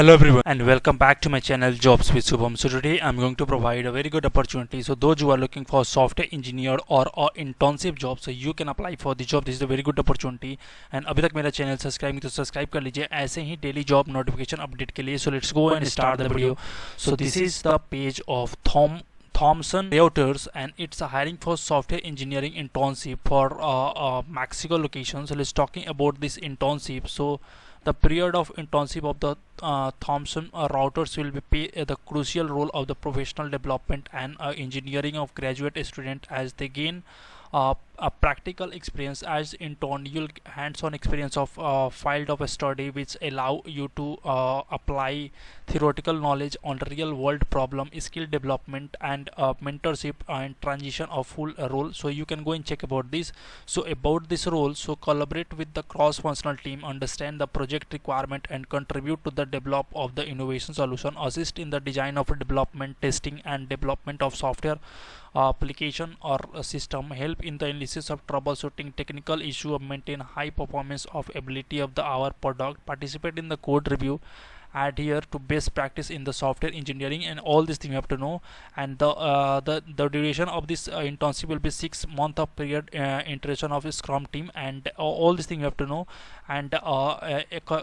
Hello everyone and welcome back to my channel Jobs with Shubham. So today I'm going to provide a very good opportunity. So those who are looking for software engineer or internship job, so you can apply for the job. This is a very good opportunity. And अभी तक मेरा channel subscribe नहीं तो subscribe कर लीजिए ऐसे ही daily job notification update के लिए. So let's go and start the video. So this is the page of Thomson Reuters, and it's a hiring for software engineering internship for Mexico location. So let's talking about this internship. So the period of internship of the Thomson Reuters will be the crucial role of the professional development and engineering of graduate student as they gain a practical experience. As intern, you'll hands-on experience of field of a study which allow you to apply theoretical knowledge on real world problem, skill development, and mentorship and transition of full role. So you can go and check about this. So about this role, so collaborate with the cross-functional team, understand the project requirement, and contribute to the develop of the innovation solution, assist in the design of development, testing, and development of software application or system, help in the analysis of troubleshooting technical issue, maintain high performance of ability of the our product, participate in the code review, adhere to best practice in the software engineering, and all these things you have to know. And the duration of this internship will be 6 month of period interaction of a scrum team, and all these things you have to know. And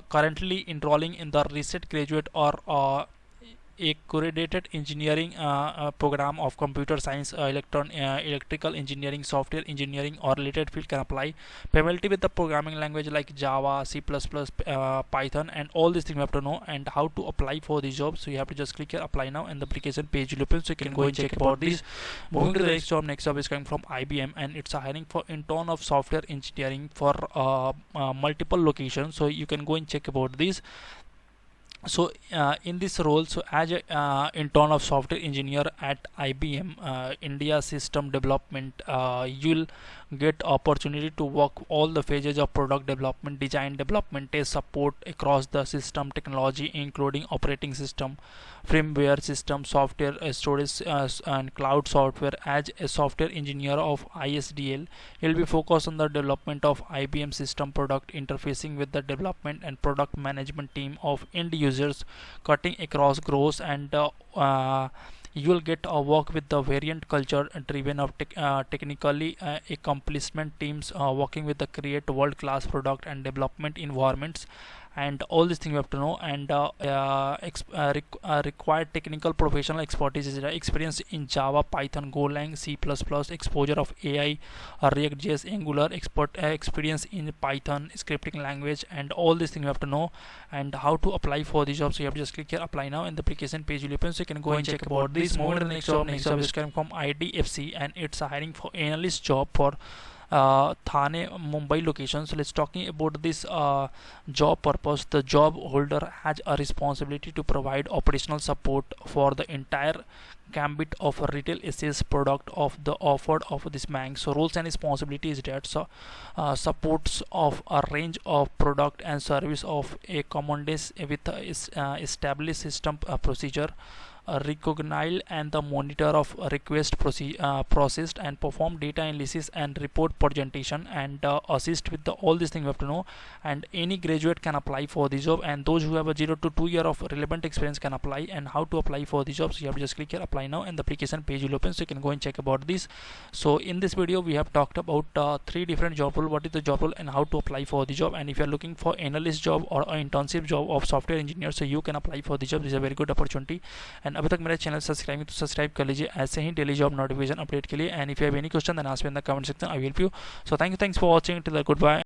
currently enrolling in the recent graduate or a accredited engineering program of computer science, electrical engineering, software engineering, or related field can apply. Familiarity with the programming language like Java, C++, Python, and all these things you have to know. And how to apply for the job, so you have to just click here apply now, and the application page will open, so you can go and check about this. Moving to the next job is coming from IBM, and it's a hiring for intern of software engineering for multiple locations, so you can go and check about this. So in this role, so as a intern of software engineer at IBM India system development, you'll get opportunity to work all the phases of product development, design, development, test, support across the system technology, including operating system, firmware, system software, storage, and cloud software. As a software engineer of ISDL, you'll be focused on the development of IBM system product, interfacing with the development and product management team of end users, cutting across growth, and you will get a work with the variant culture driven of technically accomplishment teams, working with the create world class product and development environments, and all these things you have to know. And required technical professional expertise is experience in Java, Python, Golang, C++, exposure of AI, React.js, Angular, experience in Python scripting language, and all these things you have to know. And how to apply for the job, so you have to just click here apply now, and the application page will open, so you can go and check about this. Moving to the next job is coming from IDFC, and it's a hiring for analyst job for Thane, Mumbai location. So let's talking about this job purpose. The job holder has a responsibility to provide operational support for the entire gambit of a retail assets product of the offered of this bank. So roles and responsibilities that supports of a range of product and service of a common days with established system procedure, recognize and the monitor of request processed, and perform data analysis and report presentation, and assist with the all these things you have to know. And any graduate can apply for the job, and those who have a 0 to 2 year of relevant experience can apply. And how to apply for the job, so you have to just click here apply now, and the application page will open, so you can go and check about this. So in this video we have talked about 3 different job role, what is the job role and how to apply for the job. And if you are looking for analyst job or internship job of software engineer, so you can apply for the job. This is a very good opportunity. And अभी तक मेरा channel subscribe तो subscribe कर लीजिए ऐसे ही daily job notification update के लिए. And if you have any question then ask me in the comment section, I will help you. So thanks for watching, till good bye.